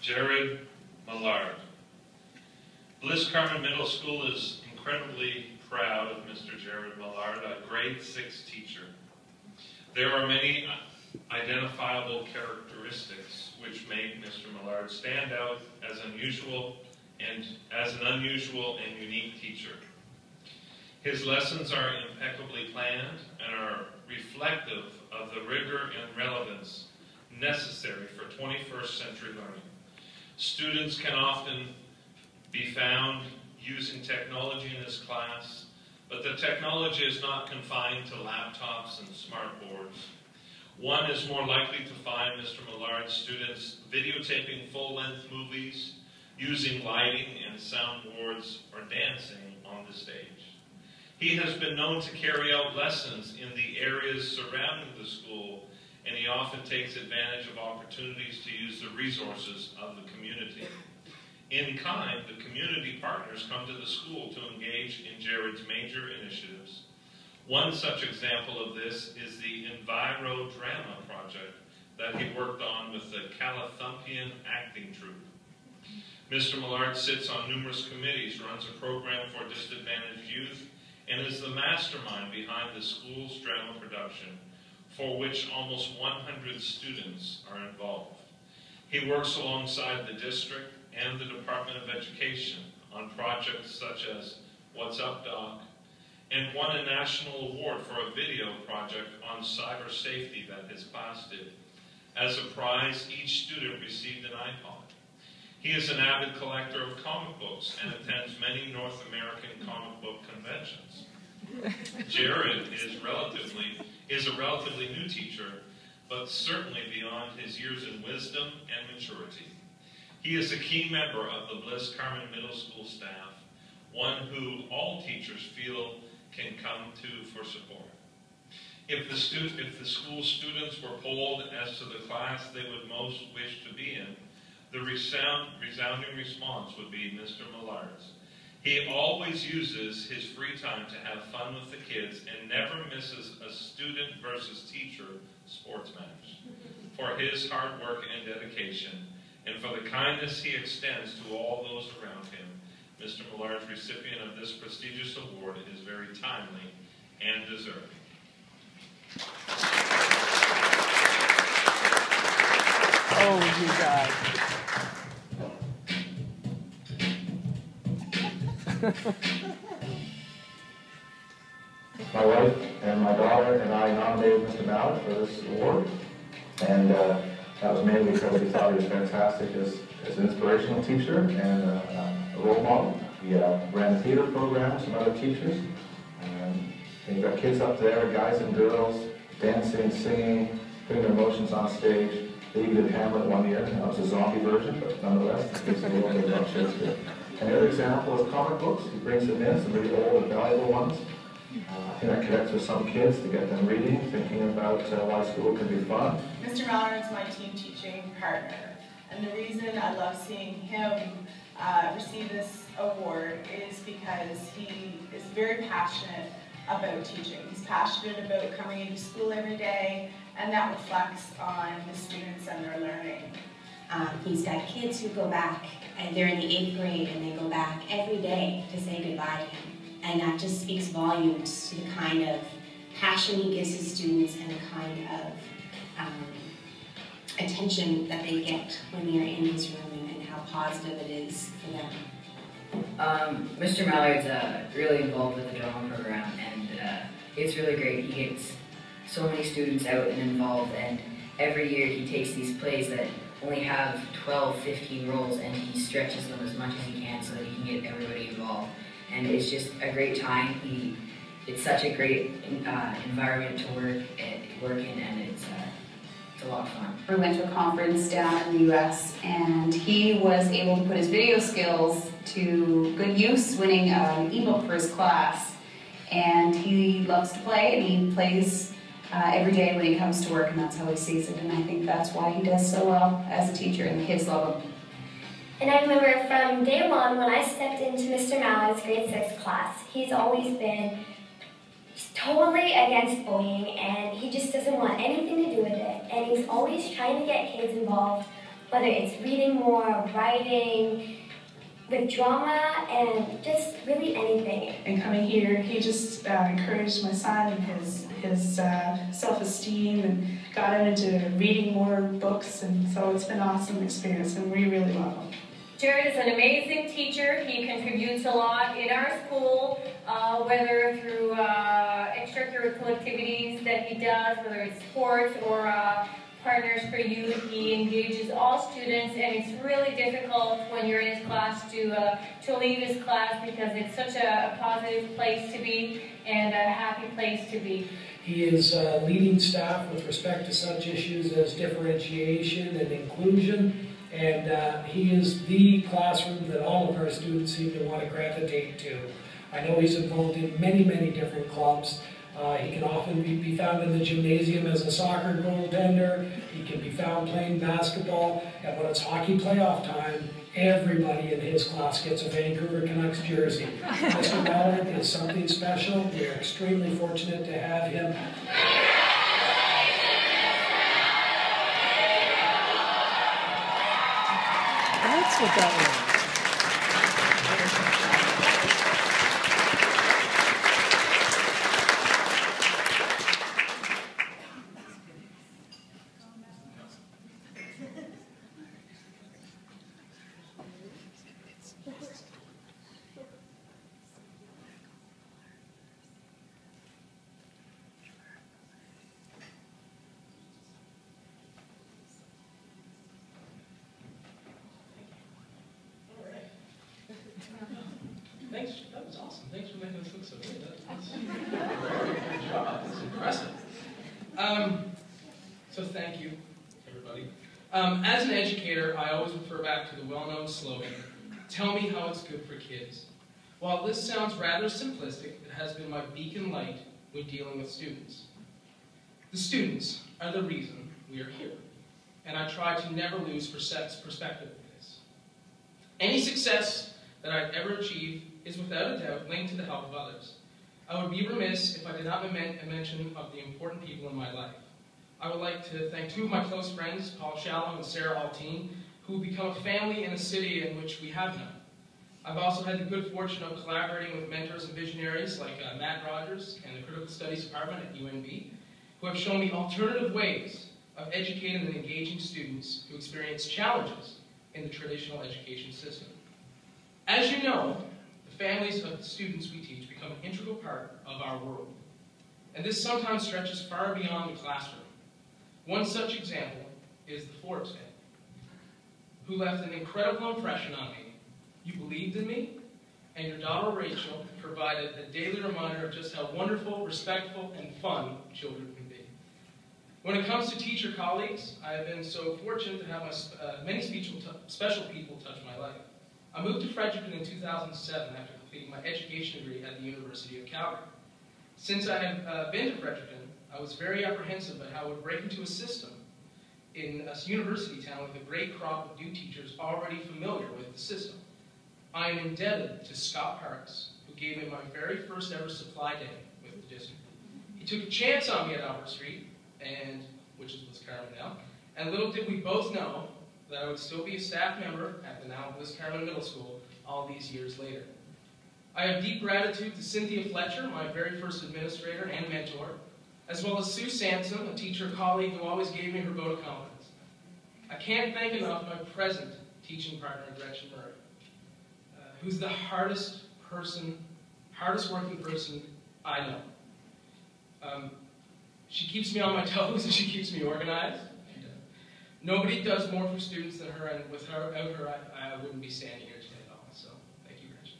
Jared Millard. Bliss Carman Middle School is incredibly proud of Mr. Jared Millard, a grade 6 teacher. There are many identifiable characteristics which make Mr. Millard stand out as an unusual and unique teacher. His lessons are impeccably planned and are reflective of the rigor and relevance necessary for 21st century learning. Students can often be found using technology in this class, but the technology is not confined to laptops and smart boards. One is more likely to find Mr. Millard's students videotaping full-length movies, using lighting and soundboards, or dancing on the stage. He has been known to carry out lessons in the areas surrounding the school, and he often takes advantage of opportunities to use the resources of the community. In kind, the community partners come to the school to engage in Jared's major initiatives. One such example of this is the Enviro Drama project that he worked on with the Calathumpian acting troupe. Mr. Millard sits on numerous committees, runs a program for disadvantaged youth, and is the mastermind behind the school's drama production, for which almost 100 students are involved. He works alongside the district and the Department of Education on projects such as What's Up, Doc, and won a national award for a video project on cyber safety that his class did. As a prize, each student received an iPod. He is an avid collector of comic books and attends many North American comic book conventions. Jared is a relatively new teacher, but certainly beyond his years in wisdom and maturity. He is a key member of the Bliss Carman Middle School staff, one who all teachers feel can come to for support. If the school students were polled as to the class they would most wish to be in, the resounding response would be Mr. Millard's. He always uses his free time to have fun with the kids and never misses a student versus teacher sports match. For his hard work and dedication, and for the kindness he extends to all those around him, Mr. Millard's recipient of this prestigious award is very timely and deserving. Oh, you guys. My wife and my daughter and I nominated Mr. Mallard for this award, and that was mainly because we thought he was fantastic as an inspirational teacher and a role model. He ran a theater program with some other teachers, and you've got kids up there, guys and girls, dancing, singing, putting their emotions on stage. They even did Hamlet one year. That was a zombie version, but nonetheless, it gives a little bit about Shakespeare. Another example is comic books. He brings them in, some really old and valuable ones. I think that connects with some kids to get them reading, thinking about why school can be fun. Mr. Mallard is my team teaching partner, and the reason I love seeing him receive this award is because he is very passionate about teaching. He's passionate about coming into school every day, and that reflects on the students and their learning. He's got kids who go back, and they're in the 8th grade, and they go back every day to say goodbye to him. And that just speaks volumes to the kind of passion he gives his students and the kind of attention that they get when they're in his room, and how positive it is for them. Mr. Mallard's really involved with the drama program, and it's really great. He gets so many students out and involved, and every year he takes these plays that only have 12, 15 roles, and he stretches them as much as he can so that he can get everybody involved. And it's just a great time. It's such a great environment to work in, and it's a lot of fun. We went to a conference down in the US, and he was able to put his video skills to good use, winning an ebook for his class. And he loves to play, and he plays every day when he comes to work, and that's how he sees it. And I think that's why he does so well as a teacher, and the kids love him. And I remember from day one when I stepped into Mr. Mallard's grade 6 class, he's always been totally against bullying, and he just doesn't want anything to do with it. And he's always trying to get kids involved whether it's reading more, writing, with drama, and just really anything. And coming here, he just encouraged my son and his self-esteem and got him into reading more books, and so it's been an awesome experience, and we really love him. Jared is an amazing teacher. He contributes a lot in our school, whether through extracurricular activities that he does, whether it's sports or Partners for Youth. He engages all students, and it's really difficult when you're in his class to leave his class, because it's such a positive place to be and a happy place to be. He is leading staff with respect to such issues as differentiation and inclusion, and he is the classroom that all of our students seem to want to gravitate to. I know he's involved in many, many different clubs. He can often be found in the gymnasium as a soccer goaltender. He can be found playing basketball, and when it's hockey playoff time, everybody in his class gets a Vancouver Canucks jersey. Mr. Mallard is something special. We are extremely fortunate to have him. That's what that was. Thanks, that was awesome. Thanks for making us look so good. That's good job. That's impressive. So thank you, everybody. As an educator, I always refer back to the well-known slogan, "Tell me how it's good for kids." While this sounds rather simplistic, it has been my beacon light when dealing with students. The students are the reason we are here, and I try to never lose perspective of this. Any success that I've ever achieved is without a doubt linked to the help of others. I would be remiss if I did not mention of the important people in my life. I would like to thank two of my close friends, Paul Shallow and Sarah Alteen, who have become a family in a city in which we have none. I've also had the good fortune of collaborating with mentors and visionaries like Matt Rogers and the Critical Studies Department at UNB, who have shown me alternative ways of educating and engaging students who experience challenges in the traditional education system. As you know, the families of the students we teach become an integral part of our world. And this sometimes stretches far beyond the classroom. One such example is the Forbes family, who left an incredible impression on me. You believed in me, and your daughter Rachel provided a daily reminder of just how wonderful, respectful, and fun children can be. When it comes to teacher colleagues, I have been so fortunate to have many special people touch my life. I moved to Fredericton in 2007 after completing my education degree at the University of Calgary. Since I have been to Fredericton, I was very apprehensive about how I would break into a system in a university town with a great crop of new teachers already familiar with the system. I am indebted to Scott Parks, who gave me my very first ever supply day with the district. He took a chance on me at Albert Street, which is Bliss Carman now, and little did we both know that I would still be a staff member at the now Bliss Carman Middle School all these years later. I have deep gratitude to Cynthia Fletcher, my very first administrator and mentor, as well as Sue Sampson, a teacher colleague who always gave me her vote of confidence. I can't thank enough my present teaching partner, Gretchen Murray, who's the hardest working person I know. She keeps me on my toes and she keeps me organized. Nobody does more for students than her, and without her, I wouldn't be standing here today at all. So, thank you, Gretchen.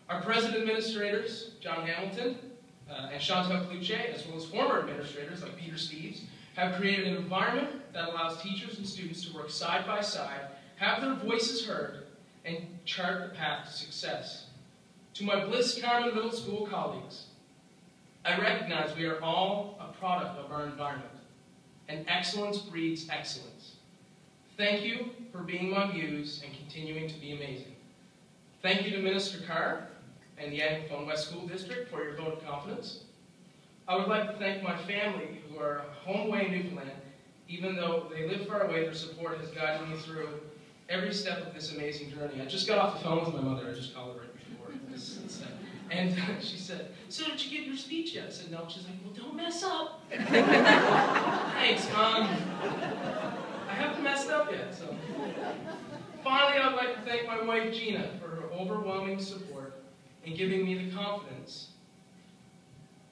Our present administrators, John Hamilton and Chantal Cluche, as well as former administrators like Peter Steves, have created an environment that allows teachers and students to work side by side, have their voices heard, and chart the path to success. To my Bliss Carman Middle School colleagues, I recognize we are all a product of our environment, and excellence breeds excellence. Thank you for being my muse and continuing to be amazing. Thank you to Minister Carr and the Anglophone West School District for your vote of confidence. I would like to thank my family who are home away in Newfoundland Even though they live far away, their support has guided me through every step of this amazing journey. I just got off the phone with my mother. I just called her right before this. And she said, "So did you get your speech yet?" I said, "No." She's like, "Well, don't mess up." Thanks, Mom. I haven't messed up yet, so. Finally, I'd like to thank my wife, Gina, for her overwhelming support and giving me the confidence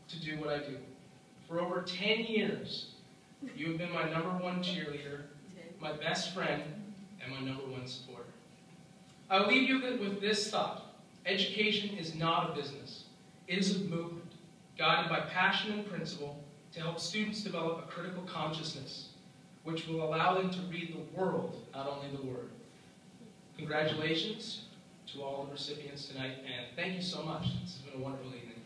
to do what I do. For over 10 years, you have been my #1 cheerleader, my best friend, and my #1 supporter. I'll leave you with this thought. Education is not a business. It is a movement, guided by passion and principle to help students develop a critical consciousness, which will allow them to read the world, not only the word. Congratulations to all the recipients tonight, and thank you so much. This has been a wonderful evening.